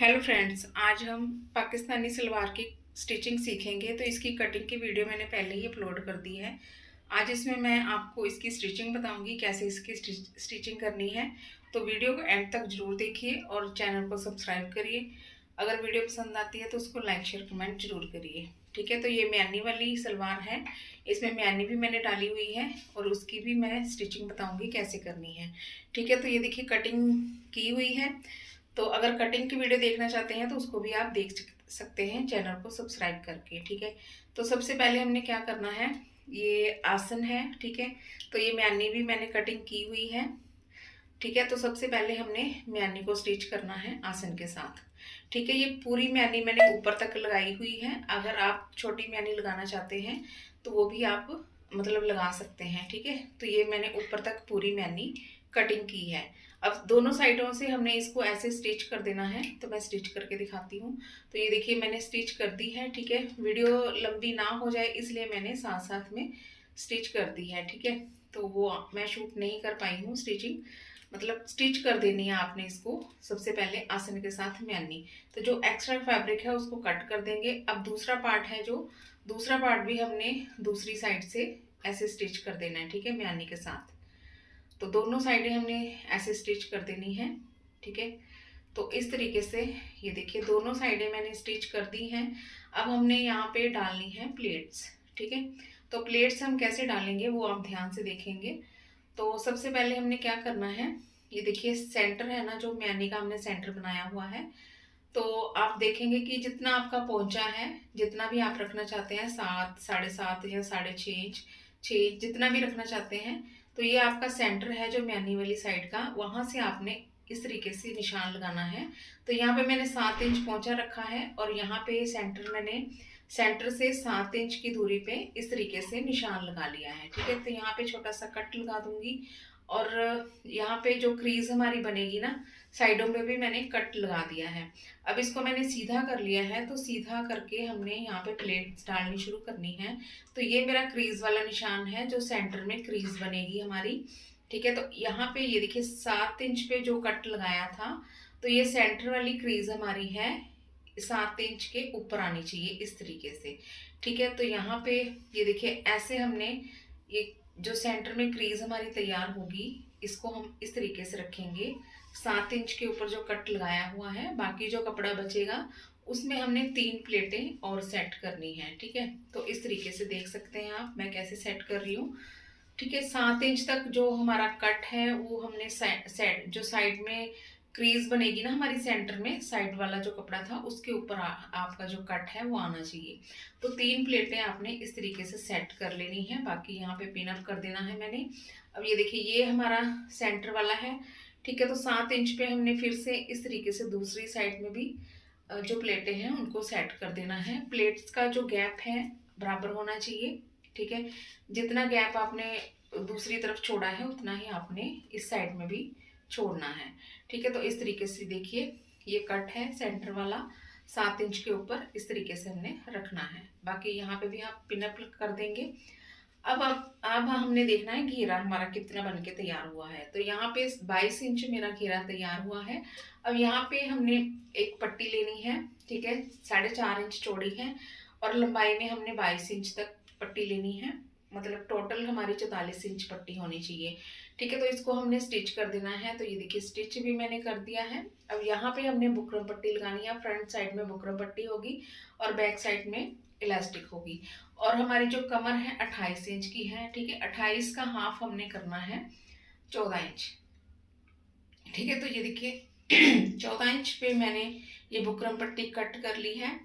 Hello friends, आज हम पाकिस्तानी सलवार की स्टिचिंग सीखेंगे। तो इसकी कटिंग की वीडियो मैंने पहले ही अपलोड कर दी है। आज इसमें मैं आपको इसकी स्टिचिंग बताऊंगी, कैसे इसकी स्टिचिंग करनी है। तो वीडियो को एंड तक जरूर देखिए और चैनल को सब्सक्राइब करिए। अगर वीडियो पसंद आती है तो उसको लाइक शेयर कमेंट जरूर करिए। ठीक है, तो ये म्यानी वाली सलवार है। इसमें म्यानी भी मैंने डाली हुई है और उसकी भी मैं स्टिचिंग बताऊंगी कैसे करनी है। ठीक है, तो ये देखिए कटिंग की हुई है। तो अगर कटिंग की वीडियो देखना चाहते हैं तो उसको भी आप देख सकते हैं चैनल को सब्सक्राइब करके। ठीक है, तो सबसे पहले हमने क्या करना है, ये आसन है। ठीक है, तो ये म्यानी भी मैंने कटिंग की हुई है। ठीक है, तो सबसे पहले हमने म्यानी को स्टिच करना है आसन के साथ। ठीक है, ये पूरी म्यानी मैंने ऊपर तक लगाई हुई है। अगर आप छोटी म्यानी लगाना चाहते हैं तो वो भी आप मतलब लगा सकते हैं। ठीक है, तो ये मैंने ऊपर तक पूरी म्यानी कटिंग की है। अब दोनों साइडों से हमने इसको ऐसे स्टिच कर देना है। तो मैं स्टिच करके दिखाती हूँ। तो ये देखिए मैंने स्टिच कर दी है। ठीक है, वीडियो लंबी ना हो जाए इसलिए मैंने साथ साथ में स्टिच कर दी है। ठीक है, तो वो मैं शूट नहीं कर पाई हूँ स्टिचिंग, मतलब स्टिच कर देनी है आपने इसको। सबसे पहले आसन के साथ म्यानी, तो जो एक्स्ट्रा फैब्रिक है उसको कट कर देंगे। अब दूसरा पार्ट है, जो दूसरा पार्ट भी हमने दूसरी साइड से ऐसे स्टिच कर देना है। ठीक है, म्यानी के साथ। तो दोनों साइडें हमने ऐसे स्टिच कर देनी है। ठीक है, तो इस तरीके से ये देखिए दोनों साइडें मैंने स्टिच कर दी हैं। अब हमने यहाँ पे डालनी है प्लेट्स। ठीक है, तो प्लेट्स हम कैसे डालेंगे वो आप ध्यान से देखेंगे। तो सबसे पहले हमने क्या करना है, ये देखिए सेंटर है ना, जो म्यानी का हमने सेंटर बनाया हुआ है। तो आप देखेंगे कि जितना आपका पोंचा है, जितना भी आप रखना चाहते हैं, 7, 7.5 या 6.5 इंच, 6 जितना भी रखना चाहते हैं, तो ये आपका सेंटर है जो म्यानी वाली साइड का। वहां से आपने इस तरीके से निशान लगाना है। तो यहाँ पे मैंने 7 इंच पोंचा रखा है और यहाँ पे सेंटर मैंने सेंटर से 7 इंच की दूरी पे इस तरीके से निशान लगा लिया है। ठीक है, तो यहाँ पे छोटा सा कट लगा दूंगी और यहाँ पे जो क्रीज हमारी बनेगी ना, साइडों पे भी मैंने कट लगा दिया है। अब इसको मैंने सीधा कर लिया है। तो सीधा करके हमने यहाँ पे प्लेट्स डालनी शुरू करनी है। तो ये मेरा क्रीज वाला निशान है, जो सेंटर में क्रीज बनेगी हमारी। ठीक है, तो यहाँ पे ये देखिए 7 इंच पे जो कट लगाया था, तो ये सेंटर वाली क्रीज हमारी है 7 इंच के ऊपर आनी चाहिए इस तरीके से। ठीक है, तो यहाँ पे ये देखिए ऐसे हमने ये जो सेंटर में क्रीज हमारी तैयार होगी, इसको हम इस तरीके से रखेंगे। 7 इंच के ऊपर जो कट लगाया हुआ है, बाकी जो कपड़ा बचेगा उसमें हमने 3 प्लेटें और सेट करनी है। ठीक है, तो इस तरीके से देख सकते हैं आप मैं कैसे सेट कर रही हूँ। ठीक है, 7 इंच तक जो हमारा कट है वो हमने सेट जो साइड में क्रीज बनेगी ना हमारी सेंटर में, साइड वाला जो कपड़ा था उसके ऊपर आपका जो कट है वो आना चाहिए। तो 3 प्लेटें आपने इस तरीके से सेट कर लेनी है। बाकी यहाँ पे पिन अप कर देना है मैंने। अब ये देखिए ये हमारा सेंटर वाला है। ठीक है, तो 7 इंच पे हमने फिर से इस तरीके से दूसरी साइड में भी जो प्लेटें हैं उनको सेट कर देना है। प्लेट्स का जो गैप है बराबर होना चाहिए। ठीक है, जितना गैप आपने दूसरी तरफ छोड़ा है उतना ही आपने इस साइड में भी छोड़ना है। ठीक है, तो इस तरीके से देखिए ये कट है सेंटर वाला, 7 इंच के ऊपर इस तरीके से हमने रखना है। बाकी यहाँ पे भी आप पिनअप कर देंगे। अब हमने देखना है घेरा हमारा कितना बन के तैयार हुआ है। तो यहाँ पे 22 इंच मेरा घेरा तैयार हुआ है। अब यहाँ पे हमने एक पट्टी लेनी है। ठीक है, 4.5 इंच चौड़ी है और लंबाई में हमने 22 इंच तक पट्टी लेनी है। मतलब टोटल हमारी 44 इंच पट्टी होनी चाहिए। ठीक है, तो इसको हमने स्टिच कर देना है। तो ये देखिए स्टिच भी मैंने कर दिया है। अब यहाँ पे हमने बुकरम पट्टी लगानी है। फ्रंट साइड में बुकरम पट्टी होगी और बैक साइड में इलास्टिक होगी। और हमारी जो कमर है 28 इंच की है। ठीक है, 28 का हाफ हमने करना है 14 इंच। ठीक है, तो ये देखिए 14 इंच पे मैंने ये बुकरम पट्टी कट कर ली है।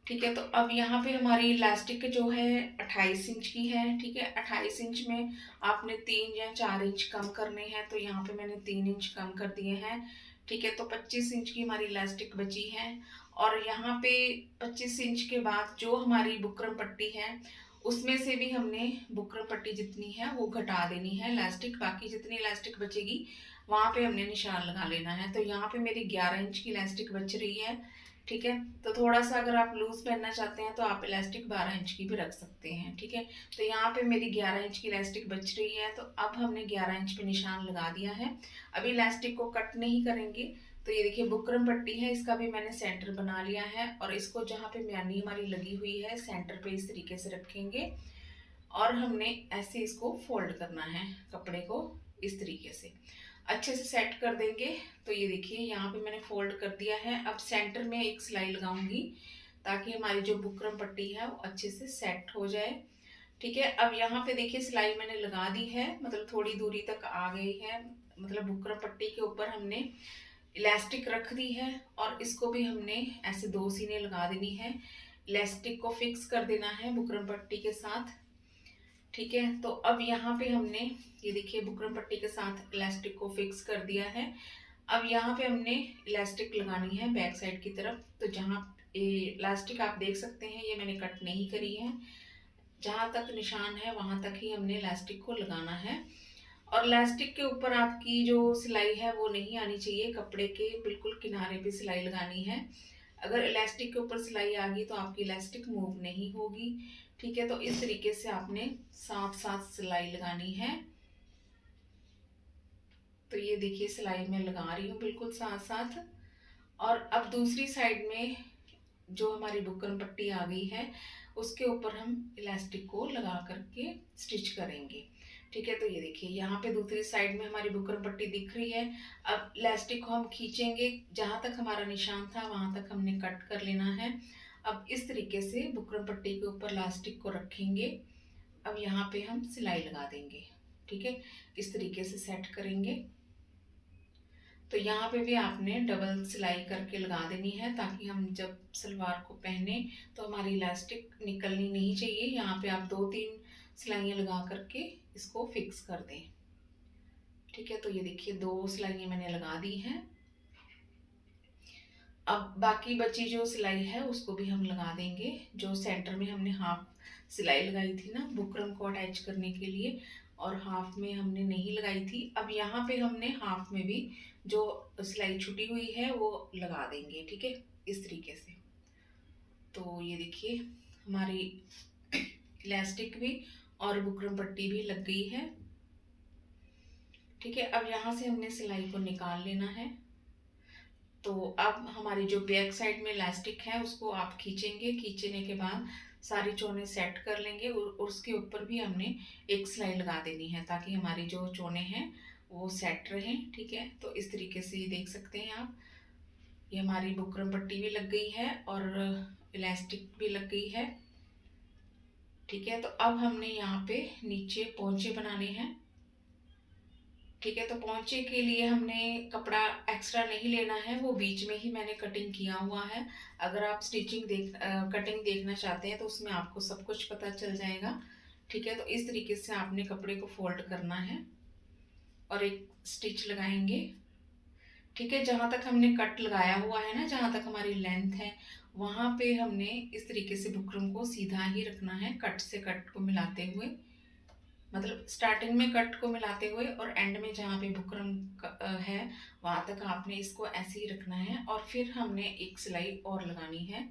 ठीक है, तो अब यहाँ पे हमारी इलास्टिक जो है 28 इंच की है। ठीक है, 28 इंच में आपने 3 या 4 इंच कम करने हैं। तो यहाँ पे मैंने 3 इंच कम कर दिए हैं। ठीक है, तो 25 इंच की हमारी इलास्टिक बची है। और यहाँ पे 25 इंच के बाद जो हमारी बुकरम पट्टी है उसमें से भी हमने बुकरम पट्टी जितनी है वो घटा देनी है इलास्टिक। बाकी जितनी इलास्टिक बचेगी वहां पे हमने निशान लगा लेना है। तो यहाँ पे मेरी 11 इंच की इलास्टिक बच रही है। ठीक है, तो थोड़ा सा अगर आप लूज पहनना चाहते हैं तो आप इलास्टिक 12 इंच की भी रख सकते हैं। ठीक है, तो यहाँ पे मेरी 11 इंच की इलास्टिक बच रही है। तो अब हमने 11 इंच पे निशान लगा दिया है। अभी इलास्टिक को कट नहीं करेंगे, तो ये देखिए बुकरम पट्टी है, इसका भी मैंने सेंटर बना लिया है और इसको जहाँ पे म्यानी हमारी लगी हुई है सेंटर पे इस तरीके से रखेंगे और हमने ऐसे इसको फोल्ड करना है कपड़े को इस तरीके से अच्छे से सेट कर देंगे। तो ये देखिए यहाँ पे मैंने फोल्ड कर दिया है। अब सेंटर में एक सिलाई लगाऊंगी ताकि हमारी जो बुकरम पट्टी है वो अच्छे से सेट हो जाए। ठीक है, अब यहाँ पे देखिए सिलाई मैंने लगा दी है, मतलब थोड़ी दूरी तक आ गई है, मतलब बुकरम पट्टी के ऊपर हमने इलास्टिक रख दी है और इसको भी हमने ऐसे 2 सीने लगा देनी है। इलास्टिक को फिक्स कर देना है बुकरम पट्टी के साथ। ठीक है, तो अब यहाँ पे हमने ये देखिए बुकरम पट्टी के साथ इलास्टिक को फिक्स कर दिया है। अब यहाँ पे हमने इलास्टिक लगानी है बैक साइड की तरफ। तो जहाँ इलास्टिक आप देख सकते हैं ये मैंने कट नहीं करी है, जहाँ तक निशान है वहाँ तक ही हमने इलास्टिक को लगाना है। और इलास्टिक के ऊपर आपकी जो सिलाई है वो नहीं आनी चाहिए, कपड़े के बिल्कुल किनारे पे सिलाई लगानी है। अगर इलास्टिक के ऊपर सिलाई आ गई तो आपकी इलास्टिक मूव नहीं होगी। ठीक है, तो इस तरीके से आपने साथ साथ सिलाई लगानी है। तो ये देखिए सिलाई मैं लगा रही हूँ बिल्कुल साथ साथ। और अब दूसरी साइड में जो हमारी बुकरम पट्टी आ गई है उसके ऊपर हम इलास्टिक को लगा करके स्टिच करेंगे। ठीक है, तो ये देखिए यहाँ पे दूसरी साइड में हमारी बुकरम पट्टी दिख रही है। अब इलास्टिक को हम खींचेंगे, जहाँ तक हमारा निशान था वहाँ तक हमने कट कर लेना है। अब इस तरीके से बुकरम पट्टी के ऊपर इलास्टिक को रखेंगे। अब यहाँ पे हम सिलाई लगा देंगे। ठीक है, इस तरीके से सेट करेंगे। तो यहाँ पे भी आपने डबल सिलाई करके लगा देनी है ताकि हम जब सलवार को पहने तो हमारी इलास्टिक निकलनी नहीं चाहिए। यहाँ पे आप 2-3 सिलाइयाँ लगा करके इसको फिक्स कर दें। ठीक है, तो ये देखिए 2 सिलाइयाँ मैंने लगा दी हैं। अब बाकी बची जो सिलाई है उसको भी हम लगा देंगे। जो सेंटर में हमने हाफ सिलाई लगाई थी ना बुकरम को अटैच करने के लिए, और हाफ में हमने नहीं लगाई थी। अब यहाँ पे हमने हाफ में भी जो सिलाई छुटी हुई है वो लगा देंगे। ठीक है, इस तरीके से। तो ये देखिए हमारी इलास्टिक भी और बुकरम पट्टी भी लग गई है। ठीक है, अब यहाँ से हमने सिलाई को निकाल लेना है। तो अब हमारी जो बैक साइड में इलास्टिक है उसको आप खींचेंगे, खींचने के बाद सारी चोने सेट कर लेंगे और उसके ऊपर भी हमने एक सिलाई लगा देनी है ताकि हमारी जो चोने हैं वो सेट रहें। ठीक है, तो इस तरीके से ये देख सकते हैं आप, ये हमारी बुकरम पट्टी भी लग गई है और इलास्टिक भी लग गई है। ठीक है, तो अब हमने यहाँ पे नीचे पोंचे बनाने हैं। ठीक है, तो पोंचे के लिए हमने कपड़ा एक्स्ट्रा नहीं लेना है, वो बीच में ही मैंने कटिंग किया हुआ है। अगर आप कटिंग देखना चाहते हैं तो उसमें आपको सब कुछ पता चल जाएगा। ठीक है, तो इस तरीके से आपने कपड़े को फोल्ड करना है और एक स्टिच लगाएंगे। ठीक है, जहाँ तक हमने कट लगाया हुआ है ना, जहाँ तक हमारी लेंथ है वहाँ पे हमने इस तरीके से बुकरम को सीधा ही रखना है, कट से कट को मिलाते हुए, मतलब स्टार्टिंग में कट को मिलाते हुए और एंड में जहाँ पे बुकरम है वहाँ तक आपने इसको ऐसे ही रखना है। और फिर हमने एक सिलाई और लगानी है।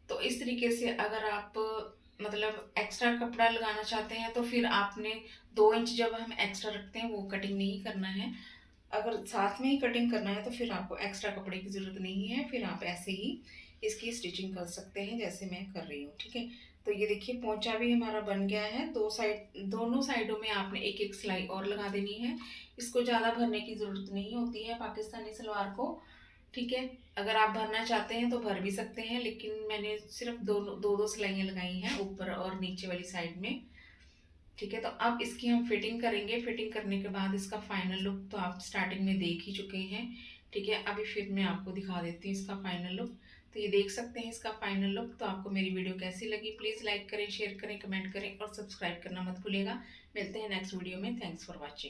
तो इस तरीके से अगर आप मतलब एक्स्ट्रा कपड़ा लगाना चाहते हैं तो फिर आपने 2 इंच जब हम एक्स्ट्रा रखते हैं वो कटिंग नहीं करना है। अगर साथ में ही कटिंग करना है तो फिर आपको एक्स्ट्रा कपड़े की ज़रूरत नहीं है, फिर आप ऐसे ही इसकी स्टिचिंग कर सकते हैं जैसे मैं कर रही हूँ। ठीक है, तो ये देखिए पोंचा भी हमारा बन गया है। दोनों साइडों में आपने एक एक सिलाई और लगा देनी है। इसको ज़्यादा भरने की ज़रूरत नहीं होती है पाकिस्तानी सलवार को। ठीक है, अगर आप भरना चाहते हैं तो भर भी सकते हैं, लेकिन मैंने सिर्फ दो सिलाइयाँ लगाई हैं ऊपर और नीचे वाली साइड में। ठीक है, तो अब इसकी हम फिटिंग करेंगे। फिटिंग करने के बाद इसका फाइनल लुक तो आप स्टार्टिंग में देख ही चुके हैं। ठीक है, अभी फिर मैं आपको दिखा देती हूँ इसका फाइनल लुक। तो ये देख सकते हैं इसका फाइनल लुक। तो आपको मेरी वीडियो कैसी लगी प्लीज़ लाइक करें, शेयर करें, कमेंट करें और सब्सक्राइब करना मत भूलिएगा। मिलते हैं नेक्स्ट वीडियो में। Thanks for watching.